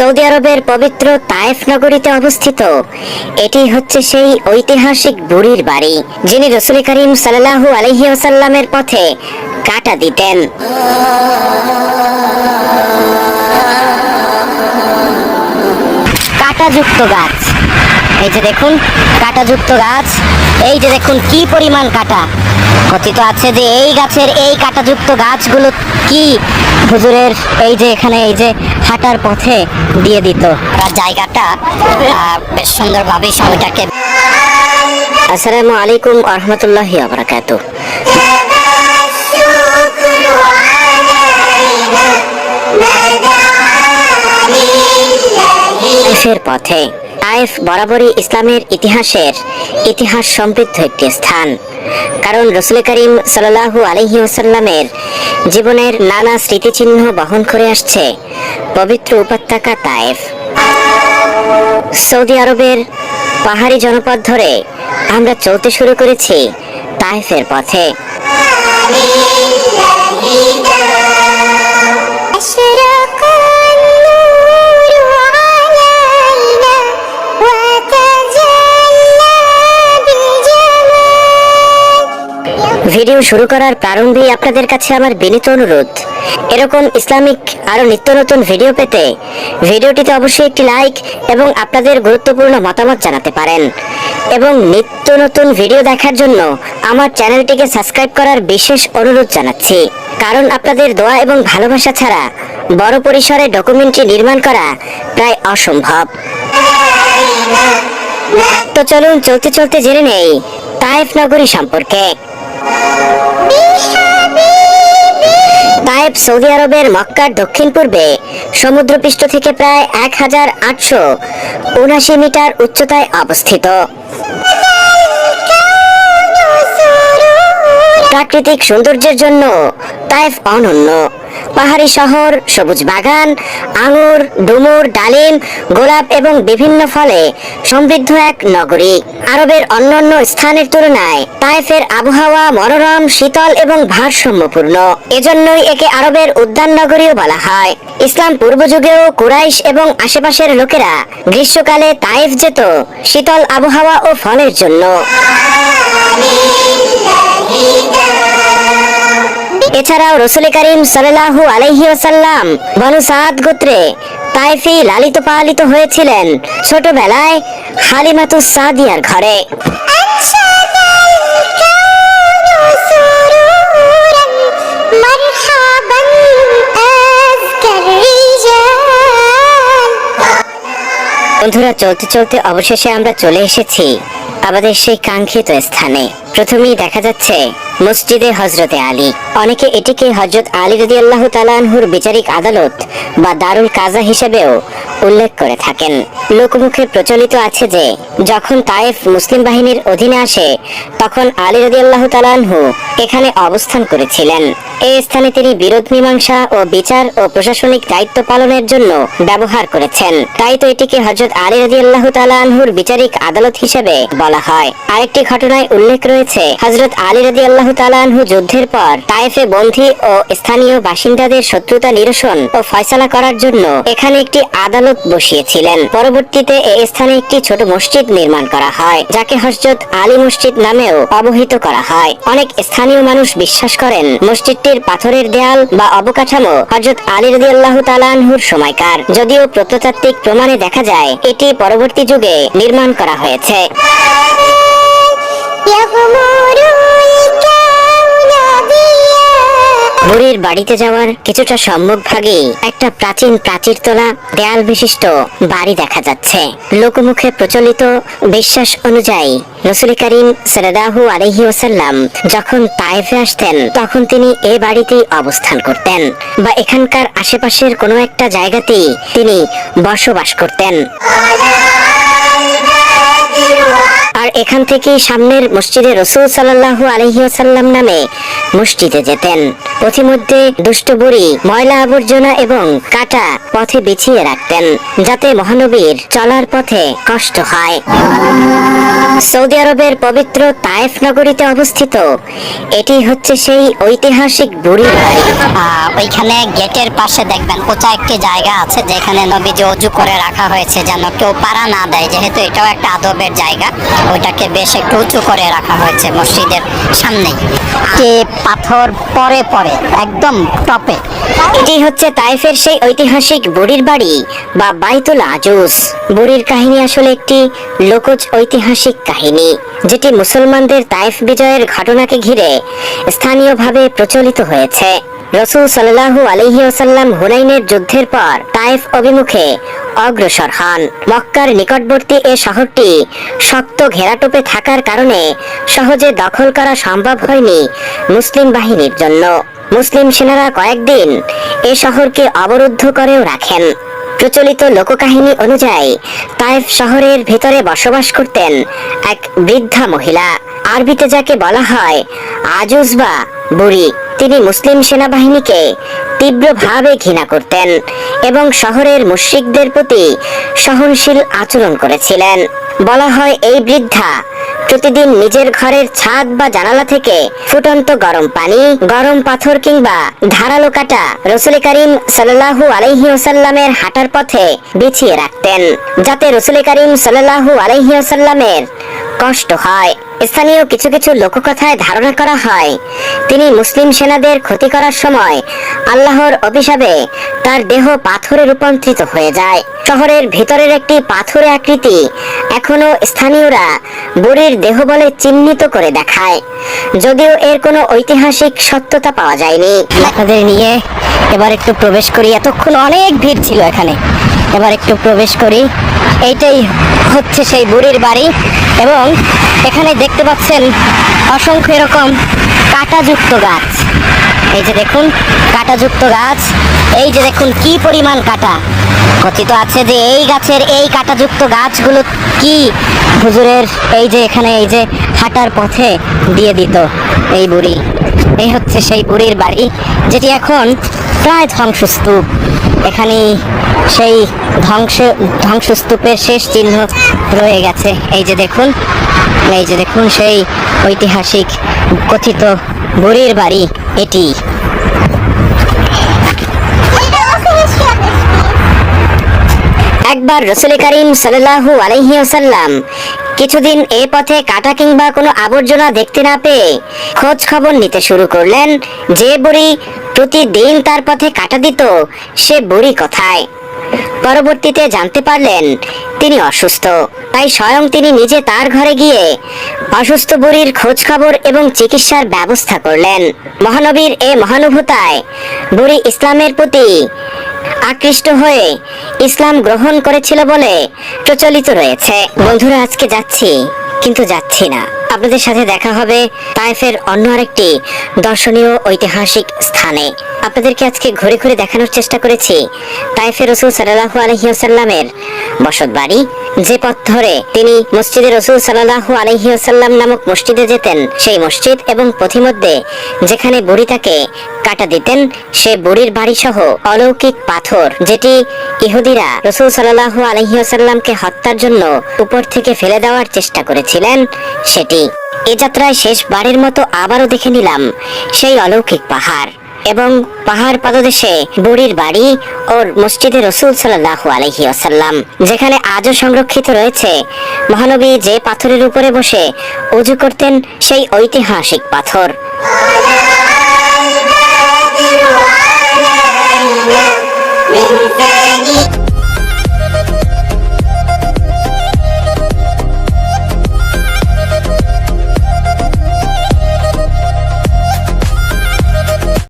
Saudi আরবের পবিত্র তায়েফ নগরীতে অবস্থিত। এটি হচ্ছে সেই ঐতিহাসিক বুড়ির বাড়ি, যিনি রাসূল করিম সাল্লাল্লাহু আলাইহি ওয়াসাল্লামের পথে কাঁটা দিতেন। কাঁটাযুক্ত গাছ, এই যে দেখুন কাঁটাযুক্ত গাছ, এই যে দেখুন কি পরিমাণ কাঁটা। কথিত আছে যে এই গাছের এই কাঁটাযুক্ত গাছগুলো কি হুজুরের এই যে এখানে এই যে হাঁটার পথে দিয়ে দিত। আর জায়গাটা বেশ সুন্দরভাবে সময়টাকে। আসসালামু আলাইকুম ওয়া রাহমাতুল্লাহি ওয়া বারাকাতুহু। তায়েফের পথে। তায়েফ বরাবরই ইসলামের ইতিহাস সমৃদ্ধ একটি স্থান, কারণ রাসূল করিম সাল্লাল্লাহু আলাইহি ওয়াসাল্লামের জীবনের নানা স্মৃতিচিহ্ন বহন করে আসছে পবিত্র উপত্যকা তায়েফ। সৌদি আরবের পাহাড়ি জনপদ ধরে আমরা চলতে শুরু করেছি তায়েফের পথে। ভিডিও শুরু করার প্রারম্ভেই আপনাদের কাছে আমার বিনীত অনুরোধ, এরকম ইসলামিক আরো নিত্য নতুন ভিডিও পেতে ভিডিওটিতে অবশ্যই একটি লাইক এবং আপনাদের গুরুত্বপূর্ণ মতামত জানাতে পারেন। এবং নিত্য নতুন ভিডিও দেখার জন্য আমার চ্যানেলটিকে সাবস্ক্রাইব করার বিশেষ অনুরোধ জানাচ্ছি, কারণ আপনাদের দোয়া এবং ভালোবাসা ছাড়া বড় পরিসরে ডকুমেন্টারি নির্মাণ করা প্রায় অসম্ভব। তো চলুন চলতে চলতে জেনে নেই তায়েফ নগরী সম্পর্কে। তায়েফ সৌদি আরবের মক্কার দক্ষিণ পূর্বে সমুদ্রপৃষ্ঠ থেকে প্রায় 1879 মিটার উচ্চতায় অবস্থিত। প্রাকৃতিক সৌন্দর্যের জন্য তায়েফ অনন্য। পাহাড়ি শহর, সবুজ বাগান, আঙুর, ডুমুর, ডালিম, গোলাপ এবং বিভিন্ন ফলে সমৃদ্ধ এক নগরী। আরবের অন্যান্য স্থানের তুলনায় তায়েফের আবহাওয়া মনোরম, শীতল এবং ভারসাম্যপূর্ণ। এজন্যই একে আরবের উদ্যান নগরীও বলা হয়। ইসলাম পূর্বযুগেও কুরাইশ এবং আশেপাশের লোকেরা গ্রীষ্মকালে তায়েফ যেত শীতল আবহাওয়া ও ফলের জন্য। এছাড়াও রাসূল করিম সাল্লাল্লাহু আলাইহি ওয়াসাল্লাম বনু সাদ গোত্রে তায়েফে লালিত পালিত হয়েছিলেন ছোটবেলায় হালিমাতুস সাদিয়ার ঘরে। বন্ধুরা, চলতে চলতে অবশেষে আমরা চলে এসেছি আমাদের সেই কাঙ্ক্ষিত স্থানে। প্রথমেই দেখা যাচ্ছে মসজিদে হযরতে আলী। অনেকে এটিকে হযরত আলী রাদিয়াল্লাহু তাআলা আনহুর বিচারিক আদালত বা দারুল কাজা হিসেবেও উল্লেখ করে থাকেন। লোকমুখে প্রচলিত আছে যে যখন তায়েফ মুসলিম বাহিনীর অধীনে আসে তখন আলী রাদিয়াল্লাহু তাআলা আনহু এখানে অবস্থান করেছিলেন। এই স্থানে তিনি বিরোধ মীমাংসা ও বিচার ও প্রশাসনিক দায়িত্ব পালনের জন্য ব্যবহার করেছেন। তাই তো এটিকে হযরত আলী রাদিয়াল্লাহু তাআলা আনহুর বিচারিক আদালত হিসেবে বলা হয়। আরেকটি ঘটনায় উল্লেখ রয়েছে, হযরত আলী রাদিয়াল্লাহু তাআলা আনহু যুদ্ধের পর তায়েফে বন্দী ও স্থানীয় বাসিন্দাদের শত্রুতা নিরসন ও ফয়সালা করার জন্য এখানে একটি আদালত বসিয়েছিলেন। পরবর্তীতে এই স্থানে একটি ছোট মসজিদ নির্মাণ করা হয়, যাকে হযরত আলী মসজিদ নামেও অবহিত করা হয়। অনেক স্থানীয় মানুষ বিশ্বাস করেন মসজিদটির পাথরের দেয়াল বা অবকাঠামো হযরত আলী রাদিয়াল্লাহু তাআলা আনহুর সময়কার, যদিও প্রত্নতাত্ত্বিক প্রমাণে দেখা যায় এটি পরবর্তী যুগে নির্মাণ করা হয়েছে। বুড়ির বাড়িতে যাওয়ার কিছুটা সম্মুখভাগেই একটা প্রাচীন প্রাচীরতলা দেয়াল বিশিষ্ট বাড়ি দেখা যাচ্ছে। লোকমুখে প্রচলিত বিশ্বাস অনুযায়ী রাসূল করিম সাল্লাল্লাহু আলাইহি ওয়াসাল্লাম যখন তায়েফে আসতেন তখন তিনি এই বাড়িতেই অবস্থান করতেন বা এখানকার আশেপাশের কোনো একটা জায়গাতেই তিনি বসবাস করতেন। আর এখান থেকেই সামনের মসজিদে রাসূল সাল্লাল্লাহু আলাইহি ওয়াসাল্লাম নামে মসজিদে যেতেন। পথিমধ্যে দুষ্ট বুড়ি ময়লা আবর্জনা এবং কাটা পথে বিছিয়ে রাখতেন, যাতে মহানবীর চলার পথে কষ্ট হয়। সৌদি আরবের পবিত্র তায়েফ নগরীতে অবস্থিত এটি হচ্ছে সেই ঐতিহাসিক বুড়ির বাড়ি। ওইখানে গেটের পাশে দেখবেন উঁচা একটি জায়গা আছে, যেখানে নবীজি অজু করে রাখা হয়েছে যেন কেউ পাড়া না দেয়, যেহেতু এটাও একটা আদবের জায়গা। ওইটাকে বেশ একটু উঁচু করে রাখা হয়েছে মসজিদের সামনেই, পাথর পরে পরে একদম টপে। এটি হচ্ছে তায়েফের সেই ঐতিহাসিক বুড়ির বাড়ি বা বাইতুল আজুজ। বুড়ির কাহিনী আসলে একটি লোকজ ঐতিহাসিক কাহিনী, যেটি মুসলমানদের তায়েফ বিজয়ের ঘটনাকে ঘিরে স্থানীয়ভাবে প্রচলিত হয়েছে। রাসূল সাল্লাল্লাহু আলাইহি ওয়াসাল্লাম হুনাইনের যুদ্ধের পর তায়েফ অভিমুখে অগ্রসর হন। মক্কার নিকটবর্তী এ শহরটি শক্ত ঘেরাটোপে থাকার কারণে সহজে দখল করা সম্ভব হয়নি মুসলিম বাহিনীর জন্য। মুসলিম সেনারা কয়েকদিন এ শহরকে অবরুদ্ধ করেও রাখেন। প্রচলিত লোককাহিনী অনুযায়ী তায়েফ শহরের ভিতরে বসবাস করতেন এক বৃদ্ধা মহিলা, আরবিতে যাকে বলা হয় আজুজ বা বুড়ি। তিনি মুসলিম সেনাবাহিনীকে তীব্রভাবে ঘৃণা করতেন এবং শহরের মুশরিকদের প্রতি সহনশীল আচরণ করেছিলেন। বলা হয় এই বৃদ্ধা প্রতিদিন নিজের ঘরের ছাদ বা জানালা থেকে ফুটন্ত গরম পানি, গরম পাথর কিংবা ধারালো কাটা রাসূল করিম সাল্লাল্লাহু আলাইহি ওয়াসাল্লামের হাঁটার পথে বিছিয়ে রাখতেন, যাতে রাসূল করিম সাল্লাল্লাহু আলাইহি ওয়াসাল্লামের কষ্ট হয়। স্থানীয় কিছু কিছু লোককথায় ধারণা করা হয় তিনি মুসলিম সেনাদের ক্ষতি করার সময় আল্লাহর অভিশাপে তার দেহ পাথরে রূপান্তরিত হয়ে যায়। শহরের ভিতরের একটি পাথুরে আকৃতি এখনো স্থানীয়রা বুড়ির দেহ বলে চিহ্নিত করে দেখায়, যদিও এর কোনো ঐতিহাসিক সত্যতা পাওয়া যায়নি। আপনাদের নিয়ে এবার একটু প্রবেশ করি, এতক্ষণ অনেক ভিড় ছিল এখানে, এবার একটু প্রবেশ করি। এইটাই হচ্ছে সেই বুড়ির বাড়ি এবং এখানে দেখতে পাচ্ছেন অসংখ্য এরকম কাঁটাযুক্ত গাছ। এই যে দেখুন কাঁটাযুক্ত গাছ, এই যে দেখুন কি পরিমাণ কাঁটা। কথিত আছে যে এই গাছের এই কাঁটাযুক্ত গাছগুলো কি হুজুরের এই যে এখানে এই যে হাঁটার পথে দিয়ে দিত এই বুড়ি। এই হচ্ছে সেই বুড়ির বাড়ি, যেটি এখন প্রায় ধ্বংসস্তূপ। এখানে সেই ধ্বংসস্তূপের শেষ চিহ্ন রয়ে গেছে। এই যে দেখুন, এই যে দেখুন সেই ঐতিহাসিক কথিত বুড়ির বাড়ি এটি। একবার রাসূল করিম সাল্লাল্লাহু আলাইহি ওয়াসাল্লাম কিছুদিন এই পথে কাটা কিংবা কোনো আবর্জনা দেখতে না পেয়ে খোঁজ খবর নিতে শুরু করলেন যে বুড়ি প্রতিদিন তার পথে কাটা দিত সে বুড়ি কোথায়। পরবর্তীতে জানতে পারলেন তিনি অসুস্থ, তাই স্বয়ং তিনি নিজে তার ঘরে গিয়ে অসুস্থ বুড়ির খোঁজ খবর এবং চিকিৎসার ব্যবস্থা করলেন। মহানবীর এ মহানুভূতায় বুড়ি ইসলামের প্রতি আকৃষ্ট হয়ে ইসলাম গ্রহণ করেছিল বলে প্রচলিত রয়েছে। বন্ধুরা, আজকে যাচ্ছি কিন্তু যাচ্ছি না, আপনাদের সাথে দেখা হবে তায়েফের অন্য আরেকটি দর্শনীয় ঐতিহাসিক স্থানে। আপনাদেরকে আজকে ঘুরে ঘুরে দেখানোর চেষ্টা করেছি তায়েফের রাসূল সাল্লাল্লাহু আলাইহি ওয়াসাল্লামের বসত বাড়ি, যে পথ ধরে তিনি মসজিদে রাসূল সাল্লাল্লাহু আলাইহি ওয়াসাল্লাম নামক মসজিদে যেতেন সেই মসজিদ, এবং পথিমধ্যে যেখানে বুড়ি তাকে কাটা দিতেন সে বুড়ির বাড়ি সহ অলৌকিক পাথর, যেটি ইহুদিরা রাসূল সাল্লাল্লাহু আলাইহি ওয়াসাল্লামকে হত্যার জন্য উপর থেকে ফেলে দেওয়ার চেষ্টা করেছিলেন সেটি। এ যাত্রায় শেষবারের মতো আবারও দেখে নিলাম সেই অলৌকিক পাহাড় এবং পাহাড় পাদদেশে বুড়ির বাড়ি ও মসজিদে রাসূল সাল্লাল্লাহু আলাইহি ওয়াসাল্লাম, যেখানে আজও সংরক্ষিত রয়েছে মহানবী যে পাথরের উপরে বসে ওযু করতেন সেই ঐতিহাসিক পাথর।